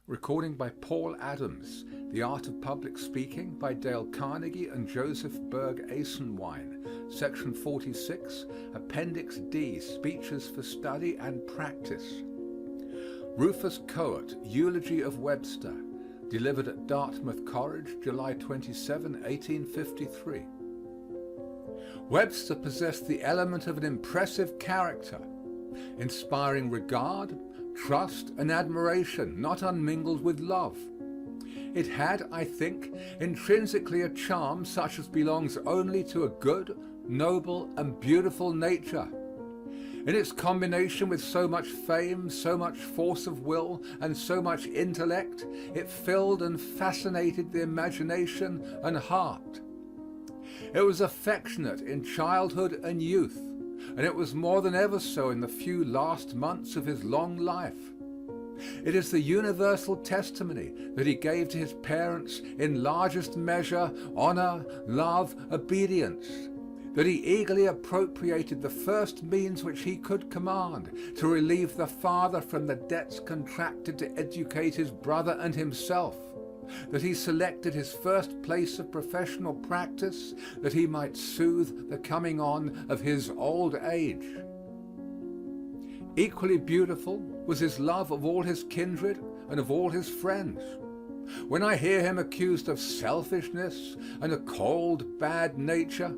Recording by Paul Adams. The Art of Public Speaking by Dale Carnegie and Joseph Berg Esenwein. Section 46, Appendix D, Speeches for Study and Practice. Rufus Choate, Eulogy of Webster. Delivered at Dartmouth College, July 27, 1853. Webster possessed the element of an impressive character, inspiring regard, trust and admiration, not unmingled with love. It had, I think, intrinsically a charm such as belongs only to a good, noble and beautiful nature. In its combination with so much fame, so much force of will, and so much intellect, it filled and fascinated the imagination and heart. It was affectionate in childhood and youth, and it was more than ever so in the few last months of his long life. It is the universal testimony that he gave to his parents in largest measure honor, love, obedience, that he eagerly appropriated the first means which he could command to relieve the father from the debts contracted to educate his brother and himself, that he selected his first place of professional practice that he might soothe the coming on of his old age. Equally beautiful was his love of all his kindred and of all his friends. When I hear him accused of selfishness and a cold, bad nature,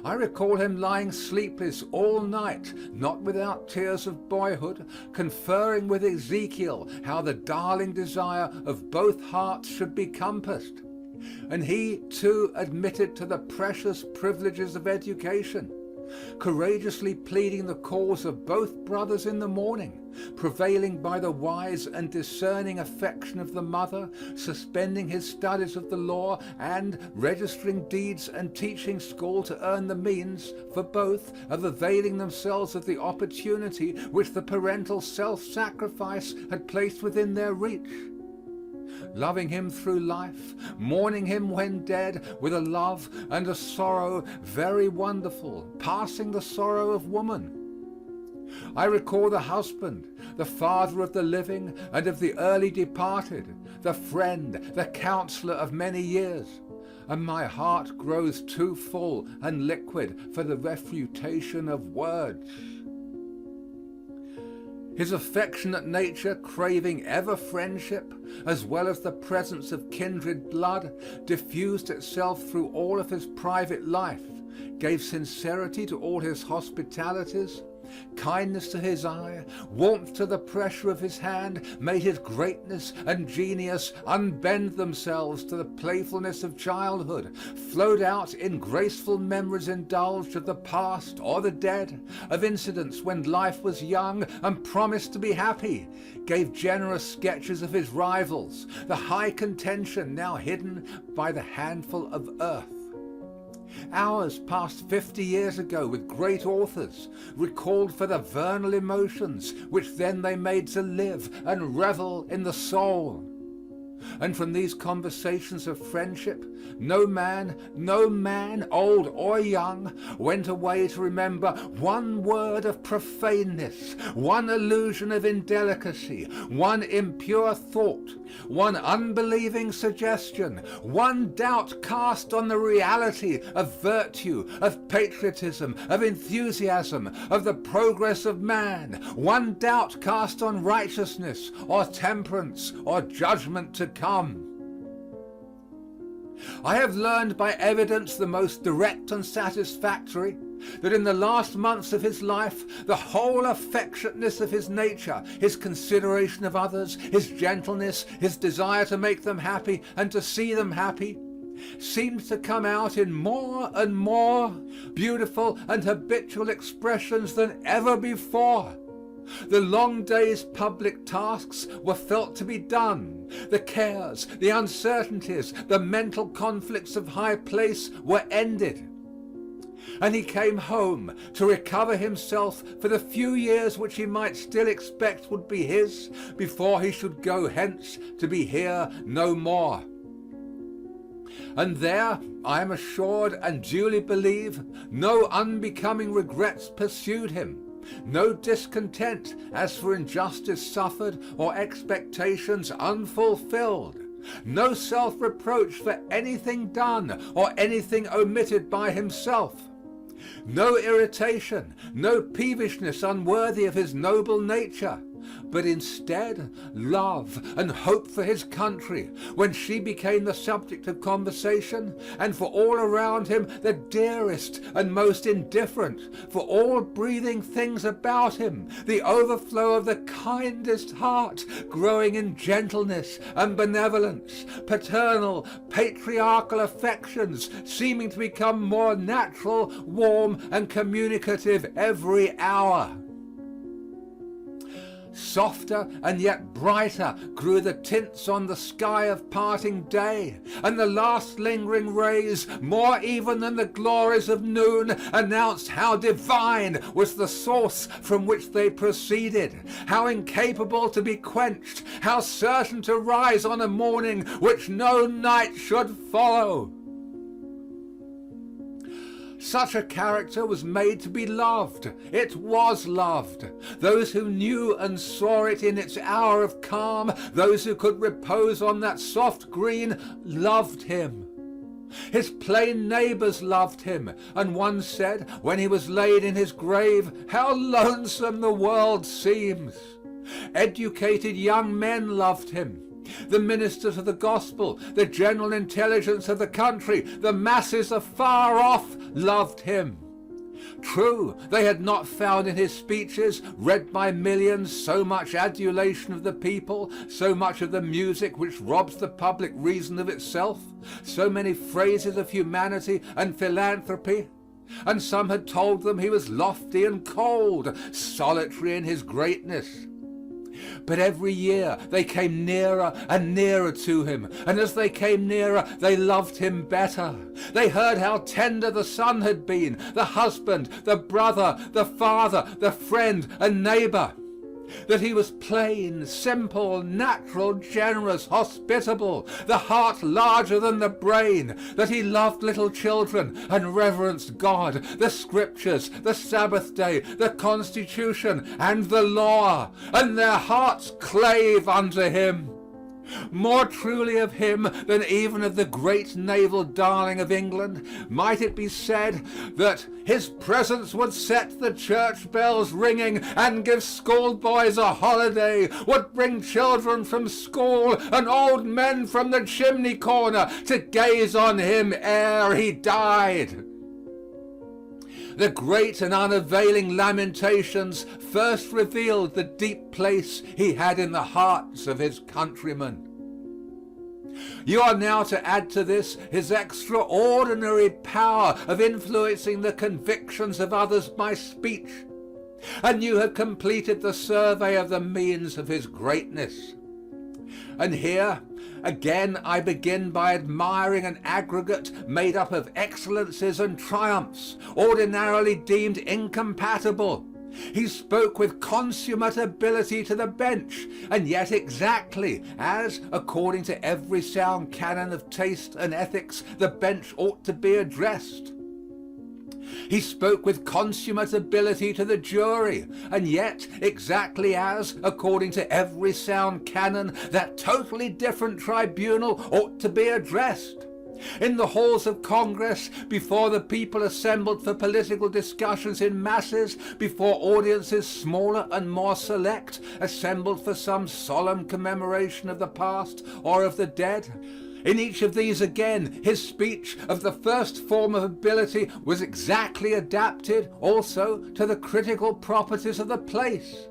I recall him lying sleepless all night, not without tears of boyhood, conferring with Ezekiel how the darling desire of both hearts should be compassed. And he, too, admitted to the precious privileges of education, courageously pleading the cause of both brothers in the morning, prevailing by the wise and discerning affection of the mother, suspending his studies of the law, and registering deeds and teaching school to earn the means for both of availing themselves of the opportunity which the parental self-sacrifice had placed within their reach. Loving him through life, mourning him when dead, with a love and a sorrow very wonderful, passing the sorrow of woman. I recall the husband, the father of the living and of the early departed, the friend, the counselor of many years, and my heart grows too full and liquid for the refutation of words. His affectionate nature, craving ever friendship, as well as the presence of kindred blood, diffused itself through all of his private life, gave sincerity to all his hospitalities, kindness to his eye, warmth to the pressure of his hand, made his greatness and genius unbend themselves to the playfulness of childhood, flowed out in graceful memories indulged of the past or the dead, of incidents when life was young and promised to be happy, gave generous sketches of his rivals, the high contention now hidden by the handful of earth. Hours passed 50 years ago with great authors, recalled for the vernal emotions which then they made to live and revel in the soul. And from these conversations of friendship, no man, old or young, went away to remember one word of profaneness, one allusion of indelicacy, one impure thought, one unbelieving suggestion, one doubt cast on the reality of virtue, of patriotism, of enthusiasm, of the progress of man, one doubt cast on righteousness or temperance or judgment to come. I have learned by evidence the most direct and satisfactory that in the last months of his life the whole affectionateness of his nature, his consideration of others, his gentleness, his desire to make them happy and to see them happy, seemed to come out in more and more beautiful and habitual expressions than ever before. The long day's public tasks were felt to be done. The cares, the uncertainties, the mental conflicts of high place were ended. And he came home to recover himself for the few years which he might still expect would be his before he should go hence to be here no more. And there, I am assured and duly believe, no unbecoming regrets pursued him. no discontent as for injustice suffered or expectations unfulfilled, no self-reproach for anything done or anything omitted by himself, no irritation, no peevishness unworthy of his noble nature, but instead love and hope for his country when she became the subject of conversation, and for all around him the dearest and most indifferent, for all breathing things about him the overflow of the kindest heart, growing in gentleness and benevolence, paternal, patriarchal affections seeming to become more natural, warm, and communicative every hour. Softer and yet brighter grew the tints on the sky of parting day, and the last lingering rays, more even than the glories of noon, announced how divine was the source from which they proceeded, how incapable to be quenched, how certain to rise on a morning which no night should follow. Such a character was made to be loved. It was loved. Those who knew and saw it in its hour of calm, those who could repose on that soft green, loved him. His plain neighbors loved him, and one said, when he was laid in his grave, "How lonesome the world seems." Educated young men loved him. The ministers of the gospel, the general intelligence of the country, the masses afar off loved him. True, they had not found in his speeches, read by millions, so much adulation of the people, so much of the music which robs the public reason of itself, so many phrases of humanity and philanthropy. And some had told them he was lofty and cold, solitary in his greatness. But every year they came nearer and nearer to him, and as they came nearer they loved him better. They heard how tender the son had been, the husband, the brother, the father, the friend and neighbor. That he was plain, simple, natural, generous, hospitable, the heart larger than the brain, that he loved little children and reverenced God, the scriptures, the Sabbath day, the Constitution, and the law, and their hearts clave unto him. More truly of him than even of the great naval darling of England might it be said that his presence would set the church bells ringing and give schoolboys a holiday, would bring children from school and old men from the chimney corner to gaze on him ere he died. The great and unavailing lamentations first revealed the deep place he had in the hearts of his countrymen. You are now to add to this his extraordinary power of influencing the convictions of others by speech, and you have completed the survey of the means of his greatness. And here again I begin by admiring an aggregate made up of excellencies and triumphs, ordinarily deemed incompatible. He spoke with consummate ability to the bench, and yet exactly as, according to every sound canon of taste and ethics, the bench ought to be addressed. He spoke with consummate ability to the jury, and yet exactly as, according to every sound canon, that totally different tribunal ought to be addressed. In the halls of Congress, before the people assembled for political discussions in masses, before audiences smaller and more select assembled for some solemn commemoration of the past or of the dead. In each of these again his speech of the first form of ability was exactly adapted also to the critical properties of the place.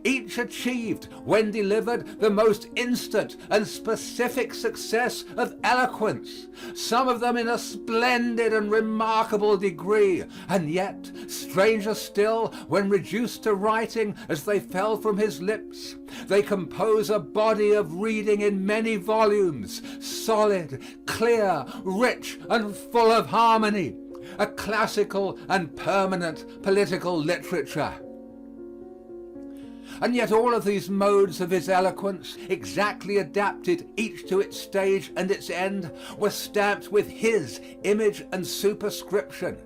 Each achieved, when delivered, the most instant and specific success of eloquence, some of them in a splendid and remarkable degree, and yet, stranger still, when reduced to writing as they fell from his lips, they compose a body of reading in many volumes, solid, clear, rich, and full of harmony, a classical and permanent political literature. And yet all of these modes of his eloquence, exactly adapted each to its stage and its end, were stamped with his image and superscription.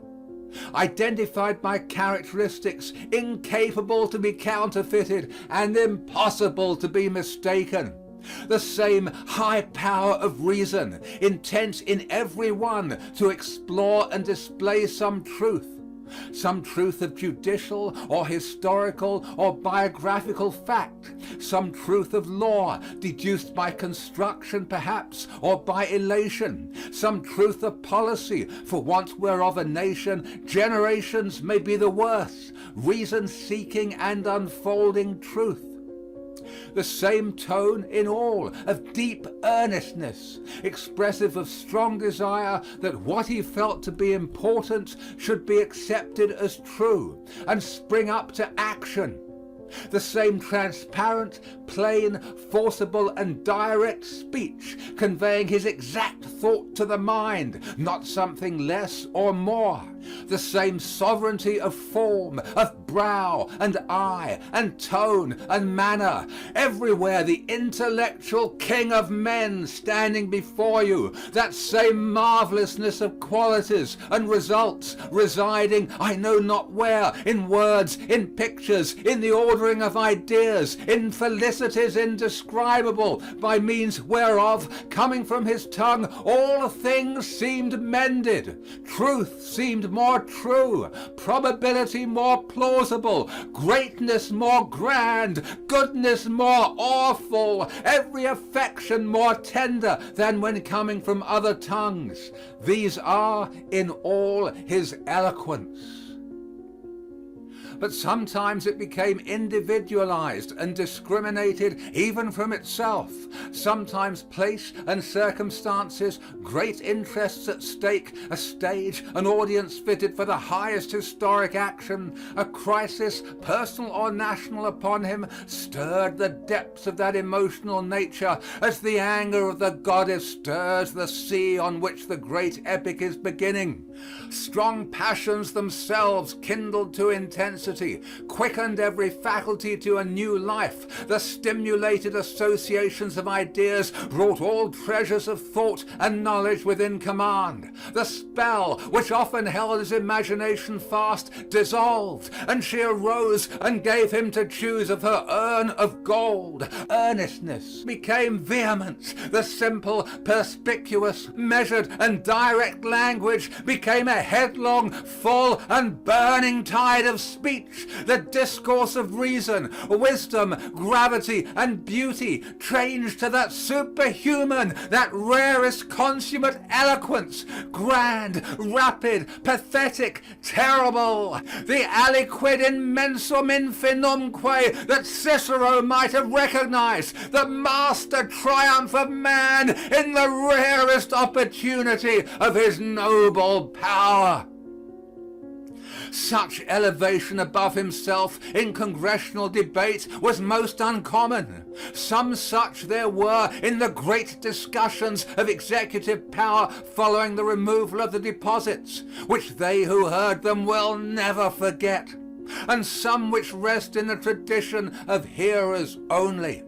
identified by characteristics incapable to be counterfeited and impossible to be mistaken. The same high power of reason, intent in every one to explore and display some truth of judicial or historical or biographical fact, some truth of law deduced by construction perhaps or by elation, some truth of policy for want whereof a nation generations may be the worse, reason seeking and unfolding truth. The same tone in all, of deep earnestness, expressive of strong desire that what he felt to be important should be accepted as true and spring up to action. The same transparent, plain, forcible, and direct speech, conveying his exact thought to the mind, not something less or more. The same sovereignty of form, of brow, and eye, and tone, and manner. Everywhere the intellectual king of men standing before you, that same marvelousness of qualities and results residing I know not where, in words, in pictures, in the ordering of ideas, in felicities indescribable, by means whereof, coming from his tongue, all things seemed mended, truth seemed more true, probability more plausible, greatness more grand, goodness more awful, every affection more tender than when coming from other tongues. These are in all his eloquence. But sometimes it became individualized and discriminated even from itself. Sometimes place and circumstances, great interests at stake, a stage, an audience fitted for the highest historic action, a crisis, personal or national, upon him, stirred the depths of that emotional nature as the anger of the goddess stirs the sea on which the great epic is beginning. Strong passions themselves kindled to intensity, quickened every faculty to a new life. The stimulated associations of ideas brought all treasures of thought and knowledge within command. The spell, which often held his imagination fast, dissolved, and she arose and gave him to choose of her urn of gold. Earnestness became vehemence. The simple, perspicuous, measured, and direct language became a headlong, full, and burning tide of speech. The discourse of reason, wisdom, gravity, and beauty changed to that superhuman, that rarest consummate eloquence, grand, rapid, pathetic, terrible, the aliquid immensum infinumque that Cicero might have recognized, the master triumph of man in the rarest opportunity of his noble power. Such elevation above himself in congressional debate was most uncommon. Some such there were in the great discussions of executive power following the removal of the deposits, which they who heard them will never forget, and some which rest in the tradition of hearers only.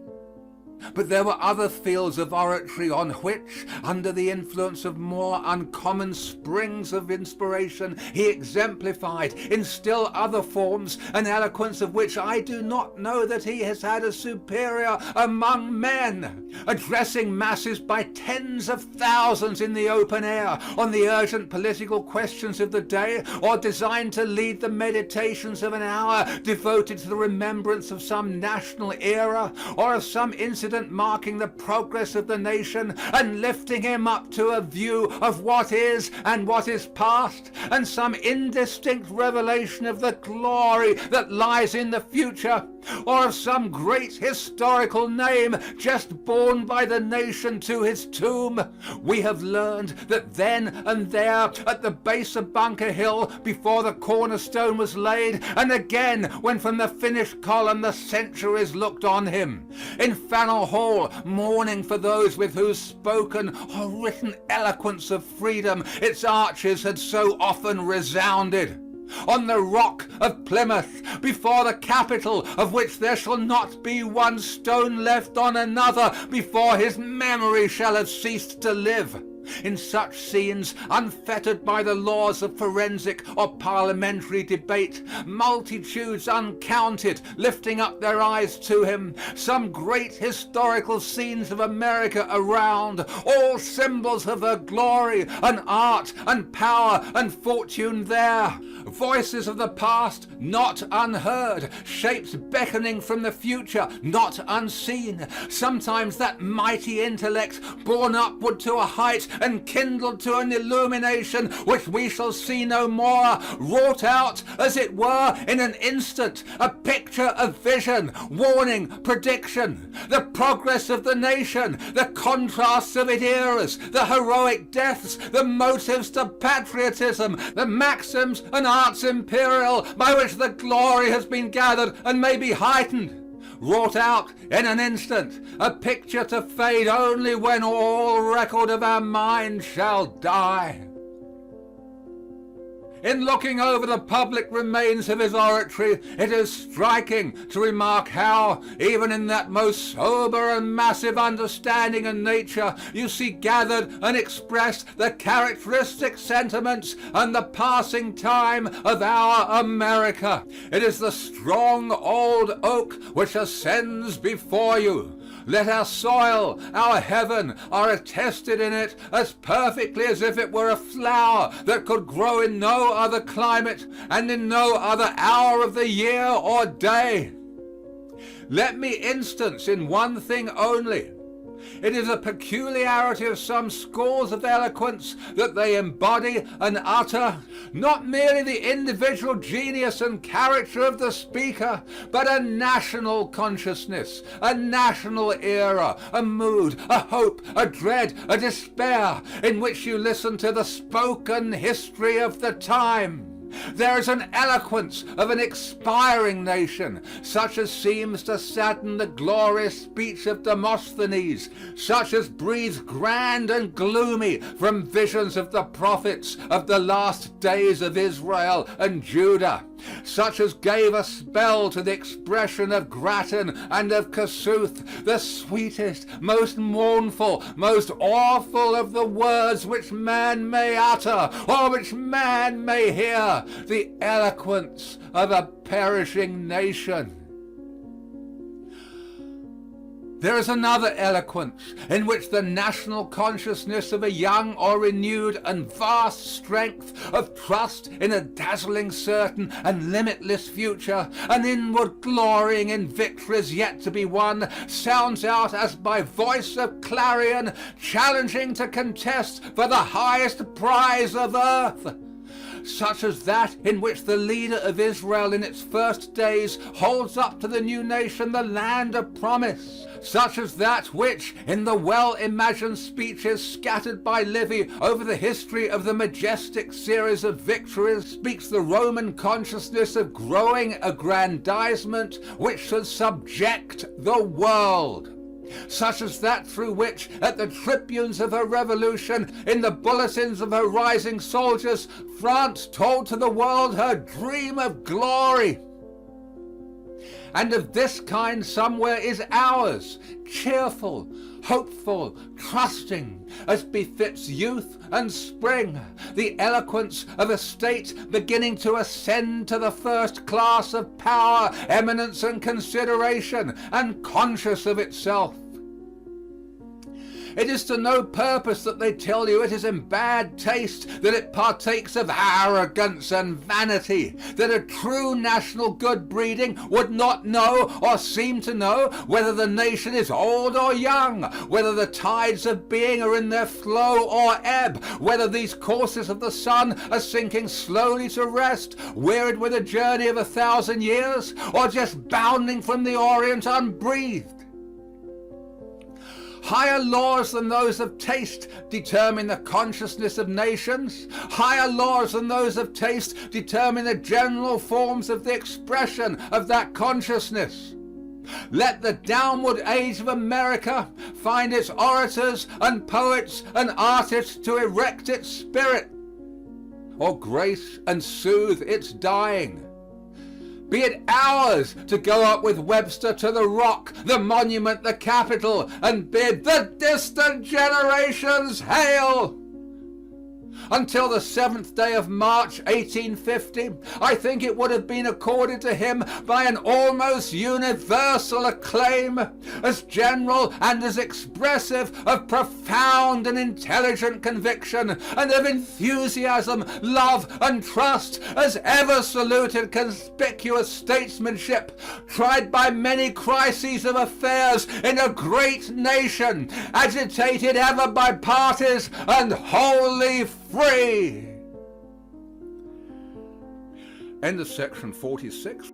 But there were other fields of oratory on which, under the influence of more uncommon springs of inspiration, he exemplified in still other forms an eloquence of which I do not know that he has had a superior among men. Addressing masses by tens of thousands in the open air on the urgent political questions of the day, or designed to lead the meditations of an hour devoted to the remembrance of some national era or of some incident marking the progress of the nation, and lifting him up to a view of what is and what is past, and some indistinct revelation of the glory that lies in the future, or of some great historical name just borne by the nation to his tomb. We have learned that then and there at the base of Bunker Hill, before the cornerstone was laid, and again when from the finished column the centuries looked on him, in Faneuil Hall, mourning for those with whose spoken or written eloquence of freedom its arches had so often resounded. On the rock of Plymouth, before the Capitol, of which there shall not be one stone left on another before his memory shall have ceased to live. In such scenes, unfettered by the laws of forensic or parliamentary debate, multitudes uncounted lifting up their eyes to him, some great historical scenes of America around, all symbols of her glory and art and power and fortune there. Voices of the past not unheard, shapes beckoning from the future not unseen. Sometimes that mighty intellect borne upward to a height and kindled to an illumination which we shall see no more, wrought out as it were in an instant, a picture of vision, warning, prediction, the progress of the nation, the contrasts of its eras, the heroic deaths, the motives to patriotism, the maxims and arts imperial by which the glory has been gathered and may be heightened, wrought out in an instant, a picture to fade only when all record of our mind shall die. In looking over the public remains of his oratory, it is striking to remark how, even in that most sober and massive understanding of nature, you see gathered and expressed the characteristic sentiments and the passing time of our America. It is the strong old oak which ascends before you. Let our soil, our heaven, are attested in it as perfectly as if it were a flower that could grow in no other climate and in no other hour of the year or day. Let me instance in one thing only. It is a peculiarity of some schools of eloquence that they embody and utter not merely the individual genius and character of the speaker, but a national consciousness, a national era, a mood, a hope, a dread, a despair, in which you listen to the spoken history of the time. There is an eloquence of an expiring nation, such as seems to sadden the glorious speech of Demosthenes, such as breathes grand and gloomy from visions of the prophets of the last days of Israel and Judah, such as gave a spell to the expression of Grattan and of Kossuth, the sweetest, most mournful, most awful of the words which man may utter or which man may hear, the eloquence of a perishing nation. There is another eloquence in which the national consciousness of a young or renewed and vast strength of trust in a dazzling certain and limitless future, an inward glorying in victories yet to be won, sounds out as by voice of clarion, challenging to contest for the highest prize of earth, such as that in which the leader of Israel in its first days holds up to the new nation the land of promise, such as that which, in the well-imagined speeches scattered by Livy over the history of the majestic series of victories, speaks the Roman consciousness of growing aggrandizement which should subject the world, such as that through which, at the tribunes of her revolution, in the bulletins of her rising soldiers, France told to the world her dream of glory. And of this kind somewhere is ours, cheerful, hopeful, trusting, as befits youth and spring, the eloquence of a state beginning to ascend to the first class of power, eminence, and consideration, and conscious of itself. It is to no purpose that they tell you it is in bad taste, that it partakes of arrogance and vanity, that a true national good breeding would not know or seem to know whether the nation is old or young, whether the tides of being are in their flow or ebb, whether these courses of the sun are sinking slowly to rest, wearied with a journey of 1,000 years, or just bounding from the Orient unbreathed. Higher laws than those of taste determine the consciousness of nations. Higher laws than those of taste determine the general forms of the expression of that consciousness. Let the downward age of America find its orators and poets and artists to erect its spirit, or grace and soothe its dying. Be it ours to go up with Webster to the rock, the monument, the Capitol, and bid the distant generations hail. Until the 7th day of March, 1850, I think it would have been accorded to him by an almost universal acclaim as general and as expressive of profound and intelligent conviction and of enthusiasm, love, and trust as ever saluted conspicuous statesmanship, tried by many crises of affairs in a great nation, agitated ever by parties and wholly free. End of section 46.